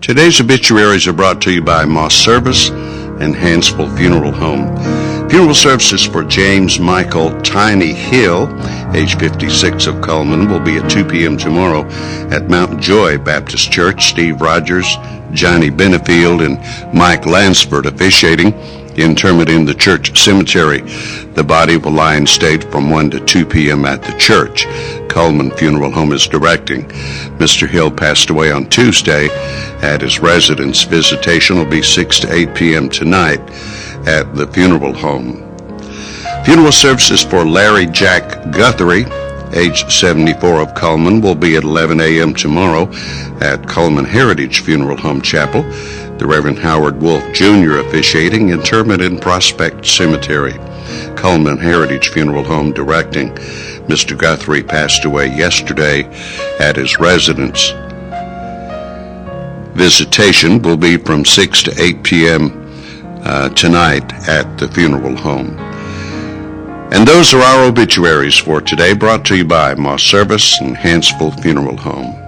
Today's obituaries are brought to you by Moss Service and Hansville Funeral Home. Funeral services for James Michael Tiny Hill, age 56 of Coleman, will be at 2 p.m. tomorrow at Mount Joy Baptist Church. Steve Rogers, Johnny Benefield, and Mike Lansford officiating. Interment in the church cemetery. The body will lie in state from 1 to 2 p.m. at the church. Coleman Funeral Home is directing. Mr. Hill passed away on Tuesday at his residence. Visitation will be 6 to 8 p.m. tonight at the funeral home. Funeral services for Larry Jack Guthrie, age 74 of Coleman, will be at 11 a.m. tomorrow at Coleman Heritage Funeral Home Chapel. The Reverend Howard Wolf Jr. officiating. Interment in Prospect Cemetery. Coleman Heritage Funeral Home directing. Mr. Guthrie passed away yesterday at his residence. Visitation will be from 6 to 8 p.m. Tonight at the funeral home. And those are our obituaries for today, brought to you by Moss Service and Hansville Funeral Home.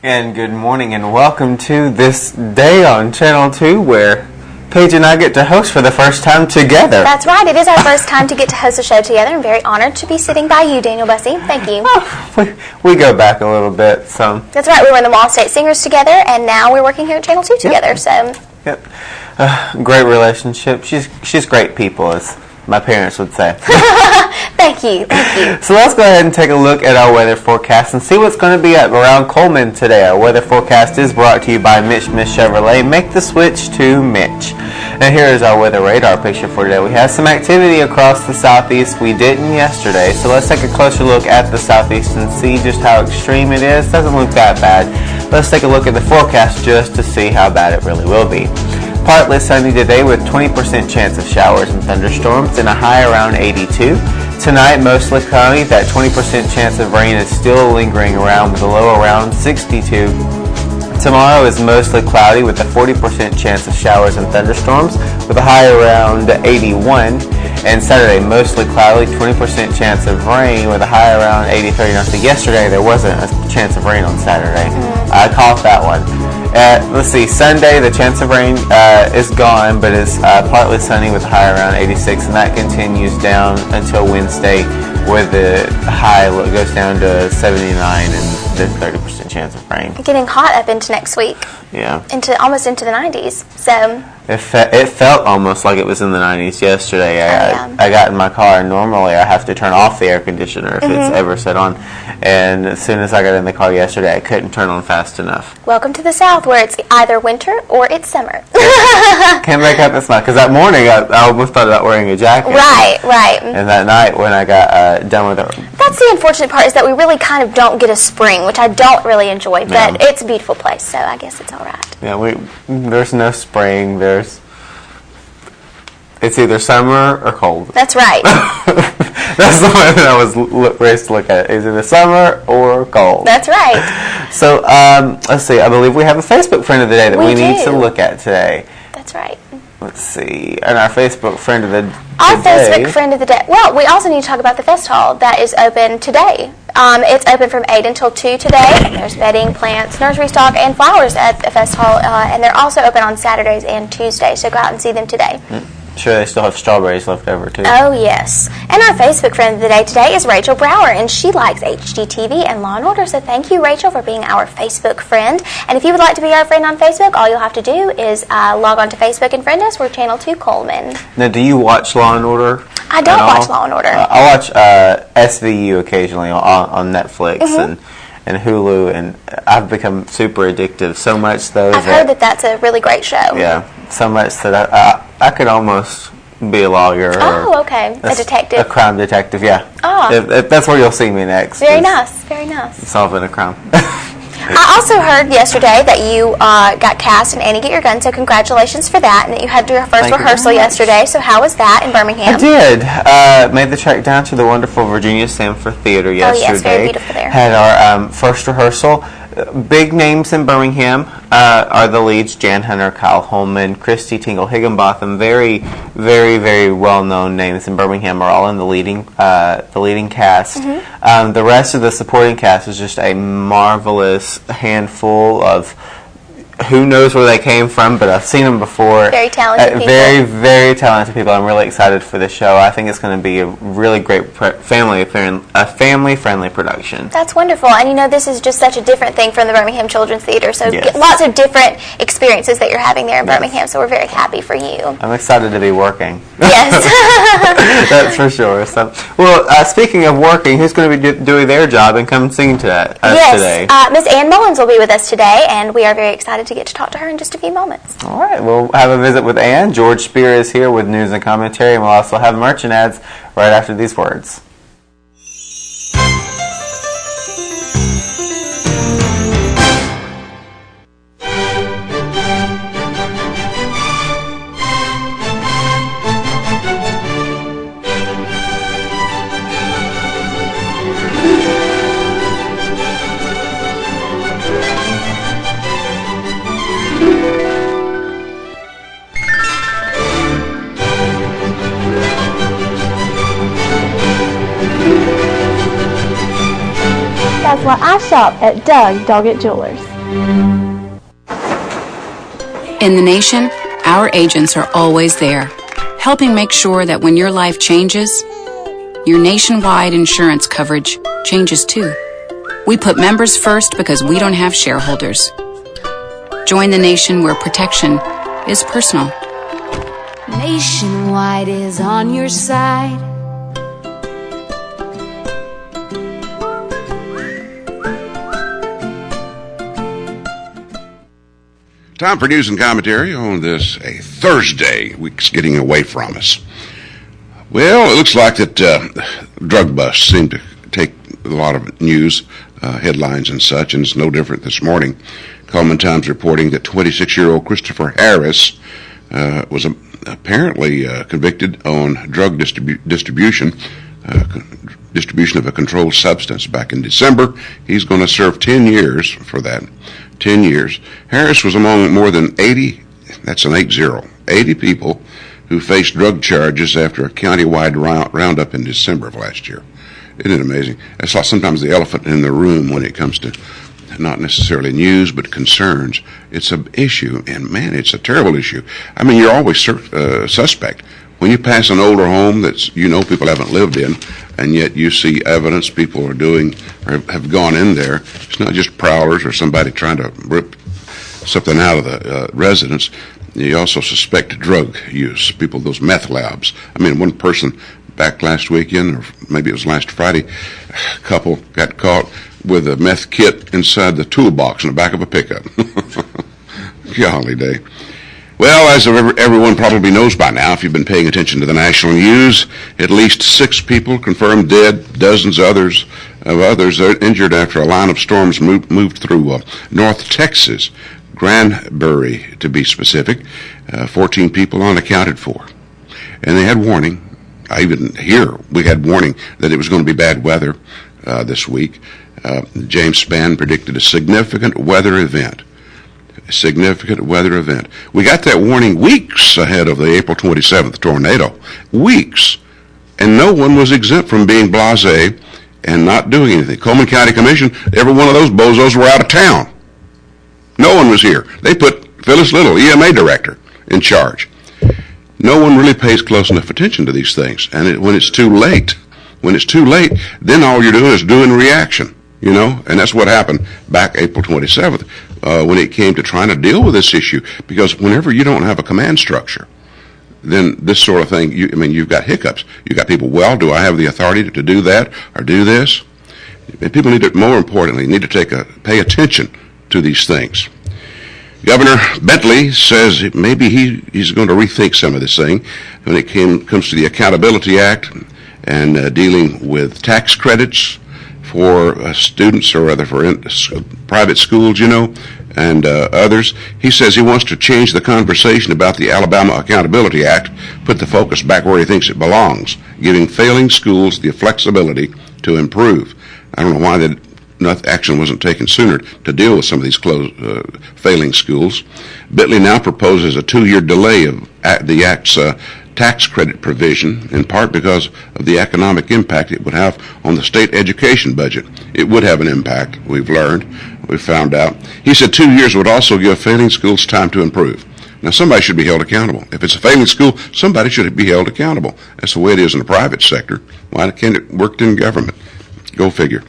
And good morning and welcome to this day on Channel 2 where Paige and I get to host for the first time together. That's right. It is our first time to get to host a show together. I'm very honored to be sitting by you, Daniel Bussey. Thank you. Oh, we go back a little bit. So. That's right. We were in the Mall State Singers together, and now we're working here at Channel 2 together. Yep. Great relationship. She's great people, as my parents would say. Thank you. So let's go ahead and take a look at our weather forecast and see what's going to be up around Coleman today. Our weather forecast is brought to you by Mitch Chevrolet. Make the switch to Mitch. And here is our weather radar picture for today. We have some activity across the southeast. We didn't yesterday, so let's take a closer look at the southeast and see just how extreme it is. Doesn't look that bad. Let's take a look at the forecast just to see how bad it really will be. Partly sunny today with 20% chance of showers and thunderstorms and a high around 82. Tonight, mostly cloudy. That 20% chance of rain is still lingering around with a low around 62. Tomorrow is mostly cloudy with a 40% chance of showers and thunderstorms with a high around 81. And Saturday, mostly cloudy, 20% chance of rain with a high around 83. Now, so yesterday there wasn't a chance of rain on Saturday. I caught that one. Let's see, Sunday the chance of rain is gone, but it's partly sunny with a high around 86, and that continues down until Wednesday, where the high goes down to 79 and then 30% chance of rain. Getting hot up into next week. Yeah. Almost into the 90s. So. It felt almost like it was in the 90s yesterday. I got in my car, and normally I have to turn off the air conditioner if it's ever set on. And as soon as I got in the car yesterday, I couldn't turn on fast enough. Welcome to the South, where it's either winter or it's summer. Can't make up its mind. Because that morning, I almost thought about wearing a jacket. Right. And that night, when I got done with it. That's the unfortunate part, is that we really kind of don't get a spring, which I don't really enjoy. But it's a beautiful place, so I guess it's all right. Yeah, there's no spring. It's either summer or cold. That's right. That's the one that I was raised to look at. Is it summer or cold? That's right. So, let's see. I believe we have a Facebook friend of the day that we need to look at today. That's right. Let's see. And our Facebook friend of the day. Our Facebook friend of the day. Well, we also need to talk about the Fest Hall that is open today. It's open from 8 until 2 today. And there's bedding, plants, nursery stock, and flowers at the Fest Hall. And they're also open on Saturdays and Tuesdays, so go out and see them today. Sure, they still have strawberries left over, too. Oh, yes. And our Facebook friend of the day today is Rachel Brower, and she likes HGTV and Law & Order, so thank you, Rachel, for being our Facebook friend. And if you would like to be our friend on Facebook, all you'll have to do is log on to Facebook and friend us. We're Channel 2 Coleman. Now, do you watch Law & Order? I don't watch Law & Order. I watch SVU occasionally on Netflix and Hulu, and I've become super addictive, so much, though. I've heard that that's a really great show. Yeah, so much that I could almost be a lawyer. Oh, okay. A detective. A crime detective, yeah. Oh. If that's where you'll see me next. Very nice, very nice. Solving a crime. I also heard yesterday that you got cast in Annie Get Your Gun, so congratulations for that, and that you had your first rehearsal yesterday. So how was that in Birmingham? I did. Made the trek down to the wonderful Virginia Sanford Theater yesterday. Oh, yes, very beautiful there. Had our first rehearsal. Big names in Birmingham are the leads: Jan Hunter, Kyle Holman, Christy Tingle Higginbotham. Very, very, very well-known names in Birmingham are all in the leading cast. The rest of the supporting cast is just a marvelous handful of who knows where they came from, but I've seen them before. Very talented people. Very, very talented people. I'm really excited for the show. I think it's going to be a really great family-friendly production. That's wonderful. And you know, this is just such a different thing from the Birmingham Children's Theater, so lots of different experiences that you're having there in Birmingham, so we're very happy for you. I'm excited to be working. Yes. That's for sure. So, well, speaking of working, who's going to be doing their job and come singing today? Miss Ann Mullins will be with us today, and we are very excited to get to talk to her in just a few moments. All right, we'll have a visit with Ann. George Spear is here with news and commentary, and we'll also have merchant ads right after these words. That's why I shop at Doug Doggett Jewelers. In the nation, our agents are always there, helping make sure that when your life changes, your nationwide insurance coverage changes too. We put members first because we don't have shareholders. Join the nation where protection is personal. Nationwide is on your side. Time for news and commentary on this a Thursday. Week's getting away from us. Well, it looks like that drug busts seem to take a lot of news, headlines and such, and it's no different this morning. Coleman Times reporting that 26-year-old Christopher Harris was apparently convicted on drug distribution of a controlled substance back in December. He's going to serve 10 years for that. 10 years. Harris was among more than 80, that's an 80 people who faced drug charges after a county-wide roundup in December of last year. Isn't it amazing? It's like sometimes the elephant in the room when it comes to not necessarily news, but concerns. It's an issue, and man, it's a terrible issue. I mean, you're always suspect. When you pass an older home that's, people haven't lived in, and yet you see evidence people are doing or have gone in there, it's not just prowlers or somebody trying to rip something out of the residence. You also suspect drug use, those meth labs. I mean, one person back last weekend, or maybe it was last Friday, a couple got caught with a meth kit inside the toolbox in the back of a pickup. Golly day. Well, as everyone probably knows by now, if you've been paying attention to the national news, at least 6 people confirmed dead, dozens of others are injured after a line of storms moved through North Texas, Granbury to be specific. 14 people unaccounted for. And they had warning. I even hear we had warning that it was going to be bad weather this week. James Spann predicted a significant weather event. We got that warning weeks ahead of the April 27th tornado. Weeks. And no one was exempt from being blasé and not doing anything. Coleman County Commission, every one of those bozos were out of town. No one was here. They put Phyllis Little, EMA director, in charge. No one really pays close enough attention to these things. And when it's too late, then all you're doing is doing reaction, you know? And that's what happened back April 27th when it came to trying to deal with this issue. Because whenever you don't have a command structure, then this sort of thing, you've got hiccups. You've got people, well, do I have the authority to do that or do this? And people need to, more importantly, need to pay attention to these things. Governor Bentley says maybe he's going to rethink some of this thing when it comes to the Accountability Act and dealing with tax credits for students or rather for private schools, you know, and others. He says he wants to change the conversation about the Alabama Accountability Act, put the focus back where he thinks it belongs, giving failing schools the flexibility to improve. I don't know why action wasn't taken sooner to deal with some of these failing schools. Bentley now proposes a 2-year delay of the Act's tax credit provision, in part because of the economic impact it would have on the state education budget. It would have an impact, we've found out. He said 2 years would also give failing schools time to improve. Now, somebody should be held accountable. If it's a failing school, somebody should be held accountable. That's the way it is in the private sector. Why can't it work in government? Go figure.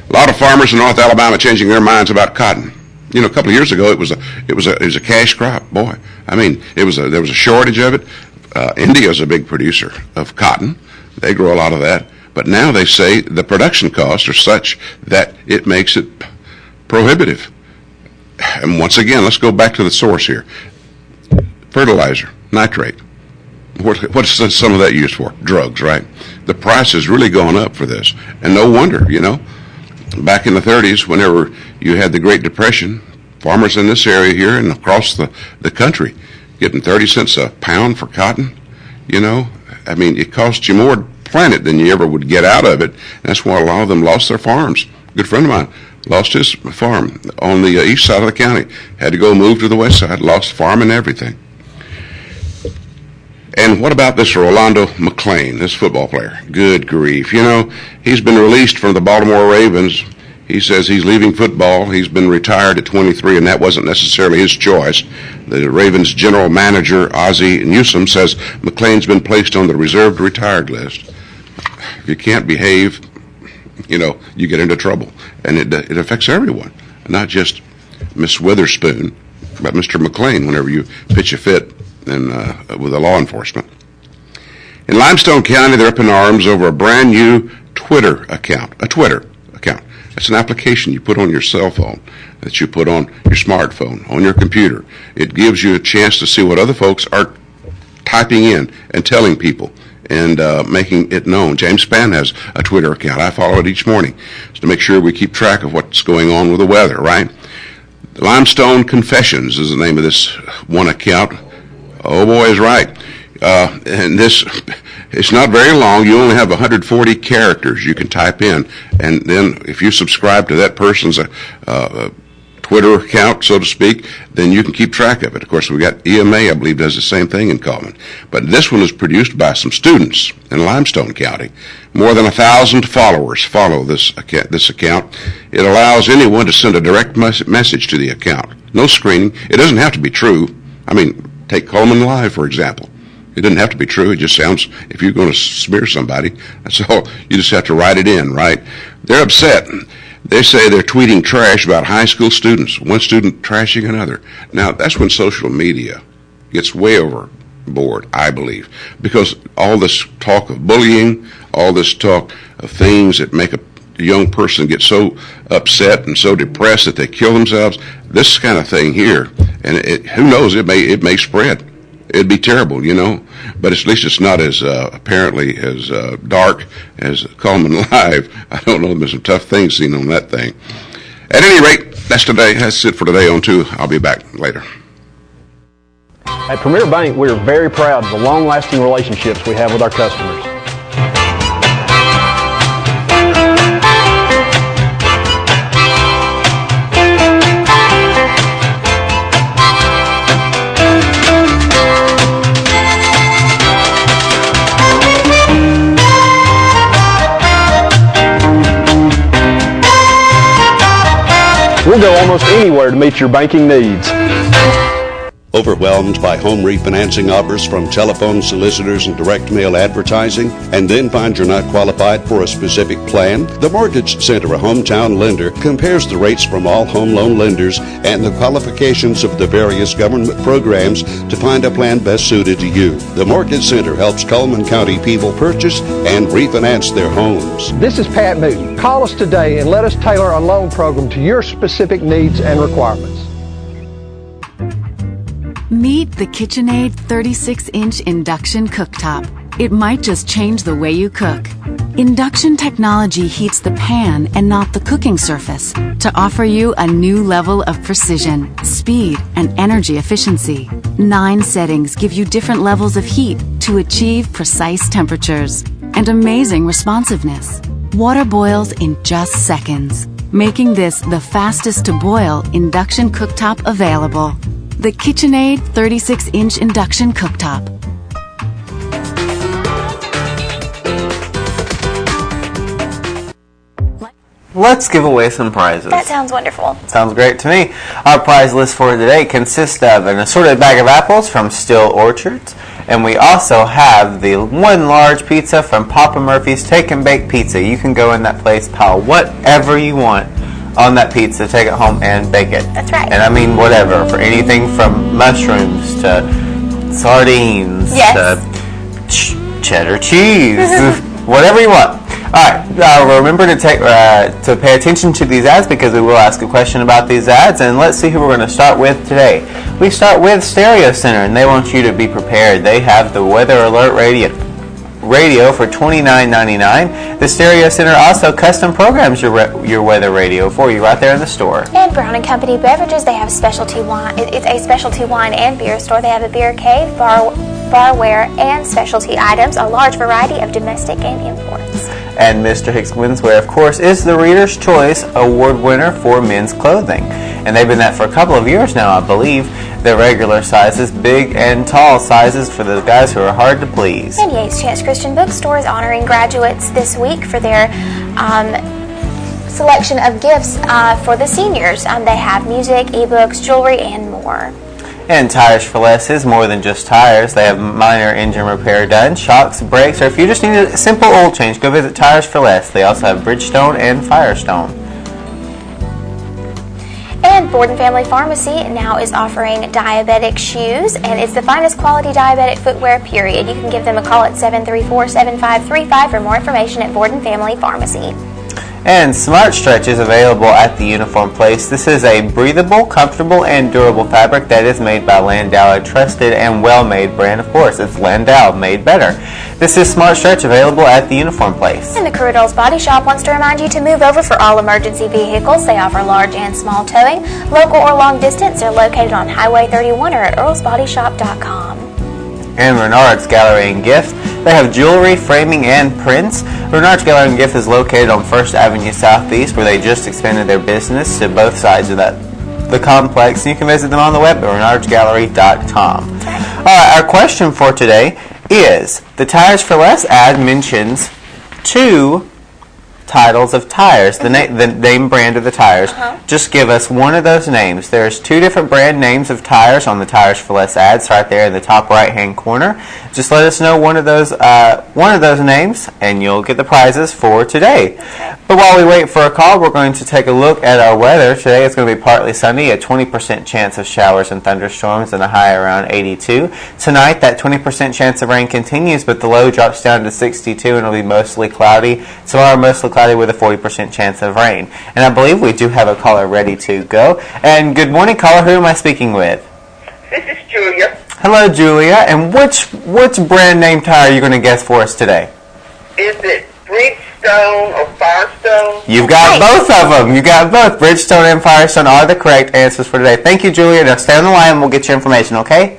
A lot of farmers in North Alabama changing their minds about cotton. You know, a couple of years ago, it was a cash crop. Boy, I mean, there was a shortage of it. India is a big producer of cotton. They grow a lot of that. But now they say the production costs are such that it makes it prohibitive. And once again, let's go back to the source here. Fertilizer, nitrate. What's some of that used for? Drugs, right? The price has really gone up for this. And no wonder, you know. Back in the 30s, whenever you had the Great Depression, farmers in this area here and across the country getting 30 cents a pound for cotton, you know. I mean, it cost you more to plant it than you ever would get out of it. That's why a lot of them lost their farms. A good friend of mine lost his farm on the east side of the county. Had to go move to the west side, lost the farm and everything. And what about this Rolando McClain, this football player? Good grief. You know, he's been released from the Baltimore Ravens. He says he's leaving football. He's been retired at 23, and that wasn't necessarily his choice. The Ravens general manager, Ozzie Newsome, says McClain's been placed on the reserved retired list. If you can't behave, you know, you get into trouble. And it affects everyone, not just Miss Witherspoon, but Mr. McClain whenever you pitch a fit with the law enforcement. In Limestone County, they're up in arms over a brand new Twitter account. A Twitter account. It's an application you put on your cell phone, that you put on your smartphone, on your computer. It gives you a chance to see what other folks are typing in and telling people and making it known. James Spann has a Twitter account. I follow it each morning to make sure we keep track of what's going on with the weather, right? Limestone Confessions is the name of this one account. Oh boy is right. And this, it's not very long. You only have 140 characters you can type in. And then if you subscribe to that person's Twitter account, so to speak, then you can keep track of it. Of course, we got EMA, I believe, does the same thing in Coleman. But this one is produced by some students in Limestone County. More than 1,000 followers follow this account. It allows anyone to send a direct message to the account. No screening. It doesn't have to be true. I mean, take Coleman Live, for example. It doesn't have to be true. It just sounds, if you're going to smear somebody, that's all. You just have to write it in, right? They're upset. They say they're tweeting trash about high school students, one student trashing another. Now, that's when social media gets way overboard, I believe, because all this talk of bullying, all this talk of things that make a young person get so upset and so depressed that they kill themselves, this kind of thing here, and who knows, it may spread. It'd be terrible, you know, but at least it's not as apparently as dark as Coleman Live. I don't know, there's some tough things seen on that thing. At any rate, that's it for today on 2. I'll be back later. At Premier Bank, we are very proud of the long-lasting relationships we have with our customers. We'll go almost anywhere to meet your banking needs. Overwhelmed by home refinancing offers from telephone solicitors and direct mail advertising, and then find you're not qualified for a specific plan? The Mortgage Center, a hometown lender, compares the rates from all home loan lenders and the qualifications of the various government programs to find a plan best suited to you. The Mortgage Center helps Cullman County people purchase and refinance their homes. This is Pat Newton. Call us today and let us tailor a loan program to your specific needs and requirements. Meet the KitchenAid 36-inch induction cooktop. It might just change the way you cook. Induction technology heats the pan and not the cooking surface to offer you a new level of precision, speed, and energy efficiency. 9 settings give you different levels of heat to achieve precise temperatures and amazing responsiveness. Water boils in just seconds, making this the fastest to boil induction cooktop available. The KitchenAid 36-inch induction cooktop. Let's give away some prizes. That sounds wonderful. Sounds great to me. Our prize list for today consists of an assorted bag of apples from Still Orchards, and we also have the one large pizza from Papa Murphy's Take and Bake Pizza. You can go in that place, pile whatever you want on that pizza, take it home and bake it. That's right. And I mean whatever, for anything from mushrooms to sardines to cheddar cheese, whatever you want. Alright, remember to pay attention to these ads, because we will ask a question about these ads, and let's see who we're going to start with today. We start with Stereo Center, and they want you to be prepared. They have the Weather Alert radio for $29.99. The Stereo Center also custom programs your weather radio for you right there in the store. And Brown & Company Beverages, they have specialty wine. It's a specialty wine and beer store. They have a beer cave, barware, and specialty items, a large variety of domestic and imports. And Mr. Hicks Menswear, of course, is the Reader's Choice Award winner for men's clothing. And they've been that for a couple of years now, I believe. Their regular sizes, big and tall sizes for those guys who are hard to please. And Yates Chance Christian Bookstore is honoring graduates this week for their selection of gifts for the seniors. They have music, ebooks, jewelry, and more. And Tires for Less is more than just tires. They have minor engine repair done, shocks, brakes, or if you just need a simple oil change, go visit Tires for Less. They also have Bridgestone and Firestone. And Borden Family Pharmacy now is offering diabetic shoes, and it's the finest quality diabetic footwear, period. You can give them a call at 734-7535 for more information at Borden Family Pharmacy. And Smart Stretch is available at the Uniform Place. This is a breathable, comfortable, and durable fabric that is made by Landau, a trusted and well-made brand. Of course, it's Landau, made better. This is Smart Stretch, available at the Uniform Place. And the Corridors Body Shop wants to remind you to move over for all emergency vehicles. They offer large and small towing, local or long distance. They're located on Highway 31 or at earlsbodyshop.com. And Renard's Gallery and Gift. They have jewelry, framing, and prints. Renard's Gallery and Gift is located on 1st Avenue Southeast, where they just expanded their business to both sides of the complex. You can visit them on the web at renardsgallery.com. All right, our question for today is, the Tires for Less ad mentions 2 titles of tires, the name brand of the tires. Just give us one of those names. There's 2 different brand names of tires on the Tires for Less ads right there in the top right hand corner. Just let us know one of those names, and you'll get the prizes for today. But while we wait for a call, we're going to take a look at our weather. Today it's going to be partly sunny, a 20% chance of showers and thunderstorms, and a high around 82. Tonight that 20% chance of rain continues, but the low drops down to 62, and it'll be mostly cloudy. Tomorrow mostly cloudy with a 40% chance of rain. And I believe we do have a caller ready to go. And good morning, caller. Who am I speaking with? This is Julia. Hello, Julia. And which brand name tire are you going to guess for us today? Is it Bridgestone or Firestone? You've got both of them. You got both. Bridgestone and Firestone are the correct answers for today. Thank you, Julia. Now stay on the line and we'll get your information, okay?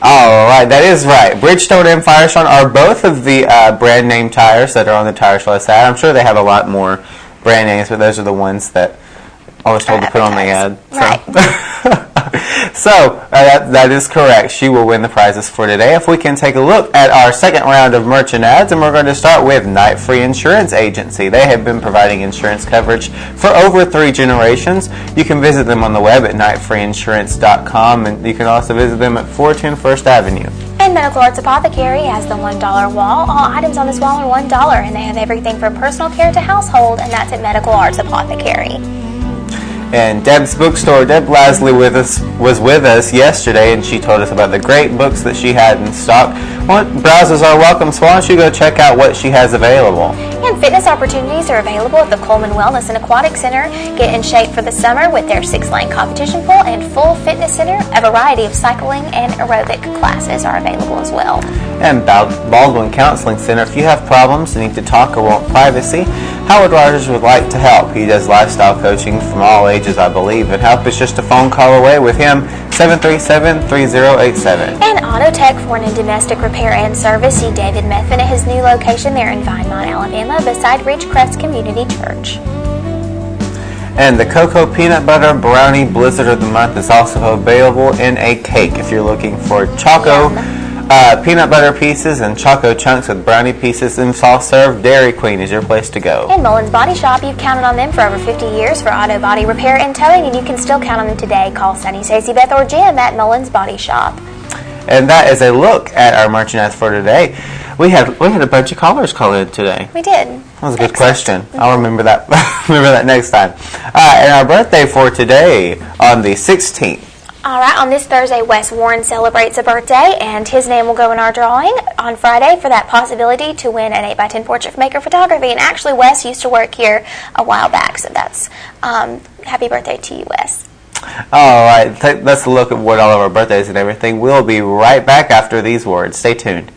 All right, that is right. Bridgestone and Firestone are both of the brand name tires that are on the Tires for Less ad. I'm sure they have a lot more brand names, but those are the ones that I was told to put on the ad. So. Right. So, that is correct. She will win the prizes for today. If we can take a look at our second round of merchant ads, and we're going to start with Night Free Insurance Agency. They have been providing insurance coverage for over 3 generations. You can visit them on the web at nightfreeinsurance.com, and you can also visit them at 410 First Avenue. And Medical Arts Apothecary has the $1 wall. All items on this wall are $1, and they have everything from personal care to household, and that's at Medical Arts Apothecary. And Deb's Bookstore, Deb Lasley was with us yesterday, and she told us about the great books that she had in stock. Browsers are welcome, so why don't you go check out what she has available. And fitness opportunities are available at the Coleman Wellness and Aquatic Center. Get in shape for the summer with their 6-lane competition pool and full fitness center. A variety of cycling and aerobic classes are available as well. And Baldwin Counseling Center, if you have problems and need to talk or want privacy, Howard Rogers would like to help. He does lifestyle coaching from all ages, I believe, and help is just a phone call away with him, 737-3087. And Autotech Foreign and Domestic Repair and Service. See David Methvin at his new location there in Vinemont, Alabama, beside Ridgecrest Community Church. And the Cocoa Peanut Butter Brownie Blizzard of the Month is also available in a cake. If you're looking for Choco peanut butter pieces and Choco chunks with brownie pieces and soft serve, Dairy Queen is your place to go. And Mullins Body Shop, you've counted on them for over 50 years for auto body repair and towing, and you can still count on them today. Call Sunny, Stacey, Beth, or Jim at Mullins Body Shop. And that is a look at our merchandise for today. We had a bunch of callers call in today. We did. That was a good question. I'll remember that. Remember that next time. And our birthday for today on the 16th. All right, on this Thursday, Wes Warren celebrates a birthday, and his name will go in our drawing on Friday for that possibility to win an 8x10 portrait maker photography. And actually, Wes used to work here a while back, so that's happy birthday to you, Wes. All right, let's look at what all of our birthdays and everything. We'll be right back after these words. Stay tuned.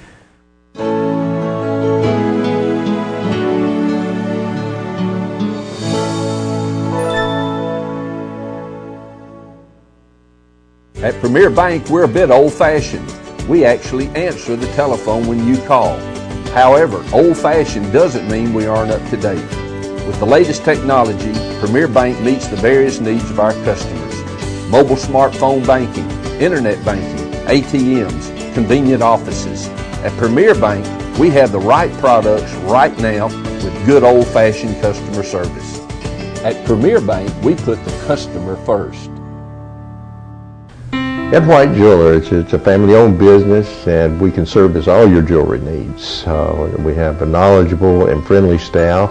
At Premier Bank, we're a bit old-fashioned. We actually answer the telephone when you call. However, old-fashioned doesn't mean we aren't up to date. With the latest technology, Premier Bank meets the various needs of our customers. Mobile smartphone banking, internet banking, ATMs, convenient offices. At Premier Bank, we have the right products right now with good old-fashioned customer service. At Premier Bank, we put the customer first. Ed White Jewelers, it's a family-owned business, and we can service all your jewelry needs. We have a knowledgeable and friendly staff,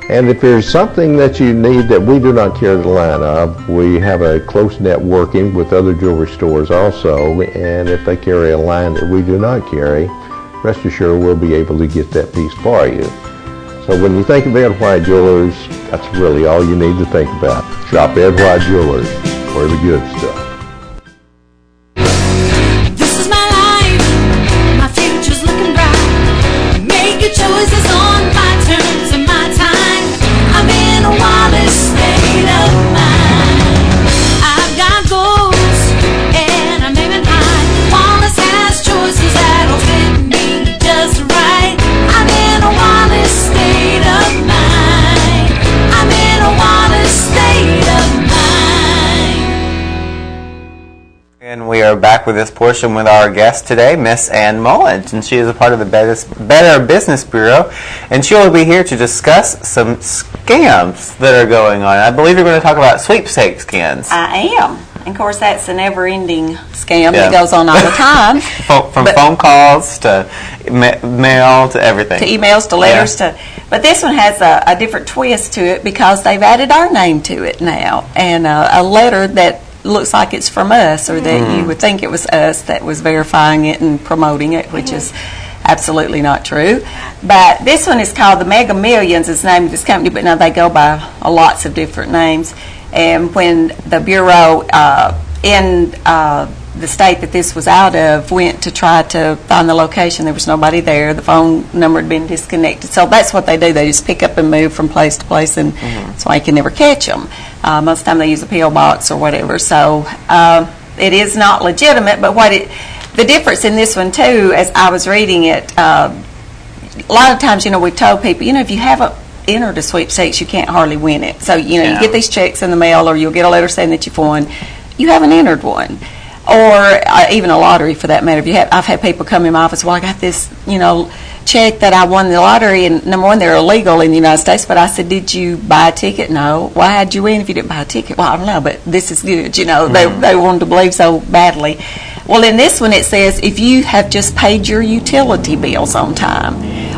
and if there's something that you need that we do not carry the line of, we have a close networking with other jewelry stores also, and if they carry a line that we do not carry, rest assured we'll be able to get that piece for you. So when you think of Ed White Jewelers, that's really all you need to think about. Shop Ed White Jewelers for the good stuff. Choices on my terms and my time. I'm in a wildest state of mind. I've got goals and I'm aiming high. Wallace has choices that'll fit me just right. I'm in a wildest state of mind. I'm in a wildest state of mind. And we are back with this portion with our guest today, Miss Ann Mullins, and she is a part of the Better Business Bureau, and she will be here to discuss some scams that are going on. I believe you're going to talk about sweepstakes scams. I am. And of course, that's a never-ending scam that goes on all the time. From phone calls to mail to everything. To emails to letters to. But this one has a different twist to it because they've added our name to it now, and a letter that looks like it's from us, or that you would think it was us that was verifying it and promoting it, which is absolutely not true. But this one is called the Mega Millions is the name of this company, but now they go by lots of different names. And when the Bureau in the state that this was out of went to try to find the location, there was nobody there. The phone number had been disconnected. So that's what they do. They just pick up and move from place to place, and that's why you can never catch them. Most of the time they use a P.O. box or whatever. So it is not legitimate, but the difference in this one too, as I was reading it, a lot of times, we've told people, if you haven't entered a sweepstakes, you can't hardly win it. So, you get these checks in the mail, or you'll get a letter saying that you've won. you haven't entered one. Or even a lottery, for that matter. I've had people come in my office, well, I got this, check that I won the lottery, and number one, they're illegal in the United States, but I said, did you buy a ticket? No. Why had you win if you didn't buy a ticket? Well, I don't know, but this is good, They wanted to believe so badly. Well, in this one, it says, if you have just paid your utility bills on time,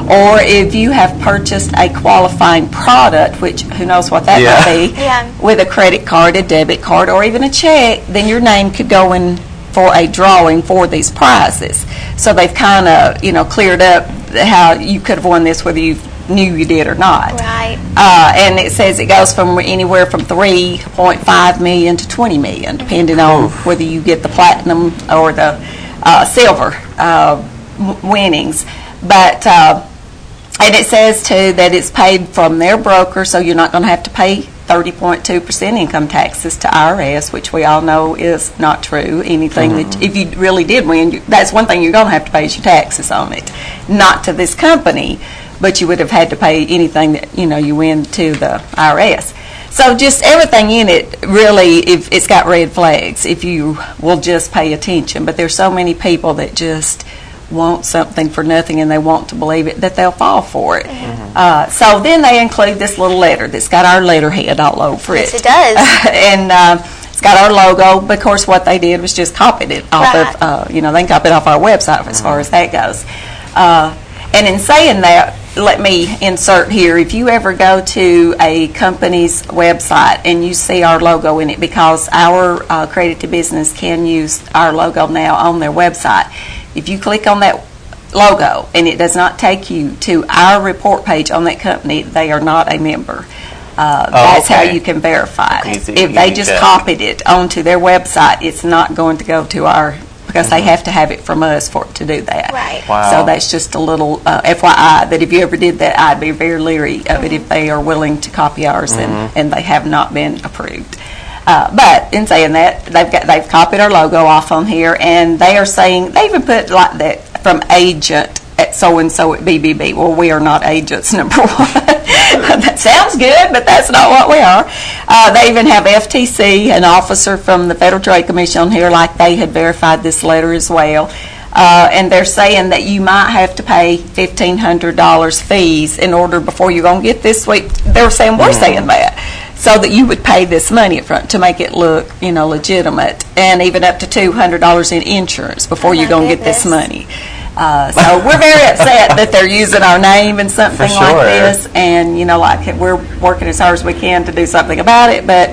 or if you have purchased a qualifying product, which who knows what that might be, with a credit card, a debit card, or even a check, then your name could go in for a drawing for these prizes. So they've kind of, cleared up how you could have won this whether you knew you did or not. Right. And it says it goes from anywhere from $3.5 million to $20 million, depending on whether you get the platinum or the silver winnings. But and it says too that it's paid from their broker, so you're not going to have to pay 30.2% income taxes to IRS, which we all know is not true. Anything that, if you really did win, that's one thing you're going to have to pay is your taxes on it. Not to this company, but you would have had to pay anything that, you win to the IRS. So just everything in it, really, if it's got red flags, if you will just pay attention. But there's so many people that just want something for nothing and they want to believe it, that they'll fall for it. So then they include this little letter that's got our letterhead all over it. Yes, it does. And it's got our logo. But of course, what they did was just copied it off of, they can copy it off our website as far as that goes. And in saying that, let me insert here, if you ever go to a company's website and you see our logo in it, because our Credit to Business can use our logo now on their website, if you click on that logo and it does not take you to our report page on that company, they are not a member. That's how you can verify it. If they just copied it onto their website, it's not going to go to our, because they have to have it from us for it to do that. Right. Wow. So that's just a little FYI, that if you ever did that, I'd be very leery of it if they are willing to copy ours and they have not been approved. But in saying that, they've copied our logo off on here, and they are saying, they even put like that, from agent at so-and-so at BBB. Well, we are not agents, number one. That sounds good, but that's not what we are. They even have FTC, an officer from the Federal Trade Commission on here, like they had verified this letter as well. And they're saying that you might have to pay $1,500 fees in order before you're going to get this week. They're saying, we're saying that, so that you would pay this money up front to make it look, legitimate, and even up to $200 in insurance before you're going to get this money. So we're very upset that they're using our name in something like this, and we're working as hard as we can to do something about it, but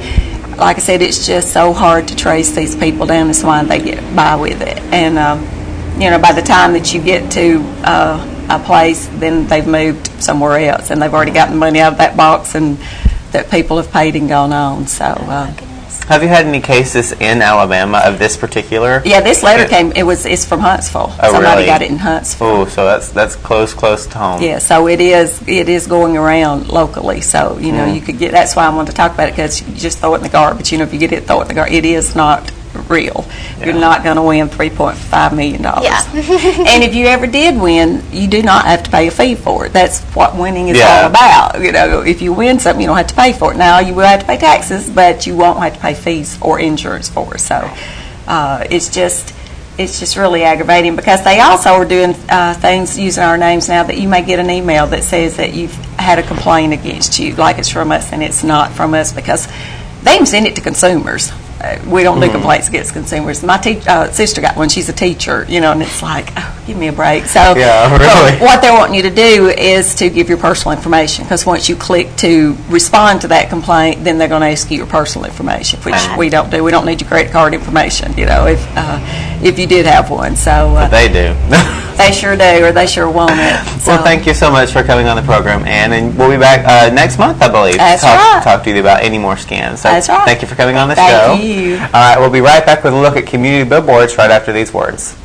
like I said, it's just so hard to trace these people down. That's why they get by with it. And by the time that you get to a place, then they've moved somewhere else, and they've already gotten money out of that box, and that people have paid and gone on. So. Have you had any cases in Alabama of this particular? Yeah, this letter it's from Huntsville. Oh, Somebody really? got it in Huntsville. Oh, so that's close to home. Yeah, so it is going around locally. So you could get. That's why I wanted to talk about it, because you just throw it in the garbage. If you get it, throw it in the garbage. It is not real. Yeah. You're not going to win $3.5 million. Yeah. And if you ever did win, you do not have to pay a fee for it. That's what winning is all about. If you win something, you don't have to pay for it. Now, you will have to pay taxes, but you won't have to pay fees or insurance for it. So it's just really aggravating, because they also are doing things using our names now that you may get an email that says that you've had a complaint against you, like it's from us, and it's not from us, because they can send it to consumers. We don't do complaints against consumers. My sister got one. She's a teacher, and it's like, oh, give me a break. So really. What they're wanting you to do is to give your personal information, because once you click to respond to that complaint, then they're going to ask you your personal information, which we don't do. We don't need your credit card information, if you did have one. So but they do. They sure do, or they sure want it. So. Well, thank you so much for coming on the program, Ann, and we'll be back next month, I believe, That's to right. talk to you about any more scans. So That's right. Thank you for coming on the show. Thank you. All right, we'll be right back with a look at community billboards right after these words.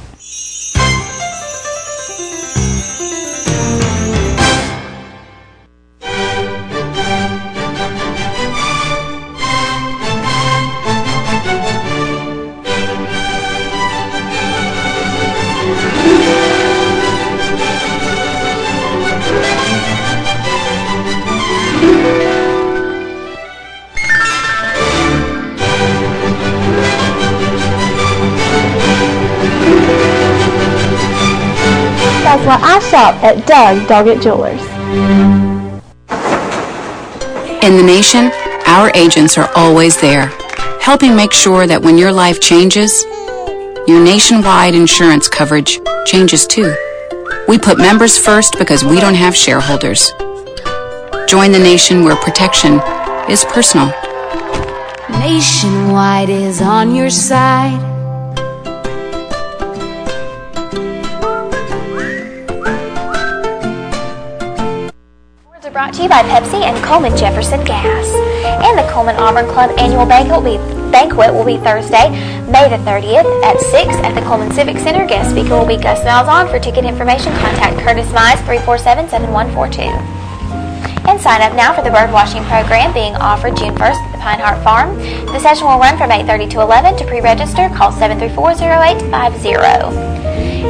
That's why I shop at Doug Doggett Jewelers. In the nation, our agents are always there, helping make sure that when your life changes, your nationwide insurance coverage changes too. We put members first because we don't have shareholders. Join the nation where protection is personal. Nationwide is on your side. Awards are brought to you by Pepsi and Coleman Jefferson Gas. And the Coleman Auburn Club annual banquet will be Thursday, May the 30th at 6 at the Coleman Civic Center. Guest speaker will be Gus Malzahn. For ticket information, contact Curtis Mize, 347-7142. And sign up now for the bird watching program being offered June 1st at the Pinehart Farm. The session will run from 8:30 to 11. To pre-register, call 734-0850.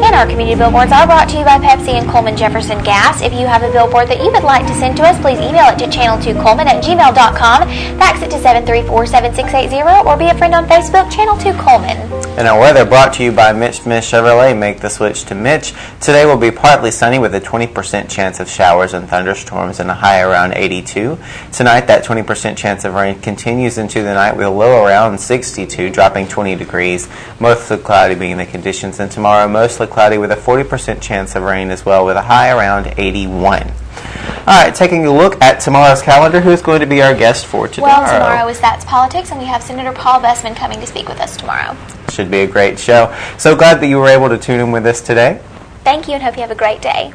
And our community billboards are brought to you by Pepsi and Coleman Jefferson Gas. If you have a billboard that you would like to send to us, please email it to channel2coleman@gmail.com, fax it to 734-7680, or be a friend on Facebook, Channel 2 Coleman. And our weather brought to you by Mitch Smith Chevrolet. Make the switch to Mitch. Today will be partly sunny with a 20% chance of showers and thunderstorms and a high around 82. Tonight, that 20% chance of rain continues into the night with a low around 62, dropping 20 degrees. Mostly cloudy being the conditions. And tomorrow, mostly cloudy with a 40% chance of rain as well with a high around 81. All right, taking a look at tomorrow's calendar, who's going to be our guest for tomorrow? Well, tomorrow is That's Politics, and we have Senator Paul Bessman coming to speak with us tomorrow. Should be a great show. So glad that you were able to tune in with us today. Thank you, and hope you have a great day.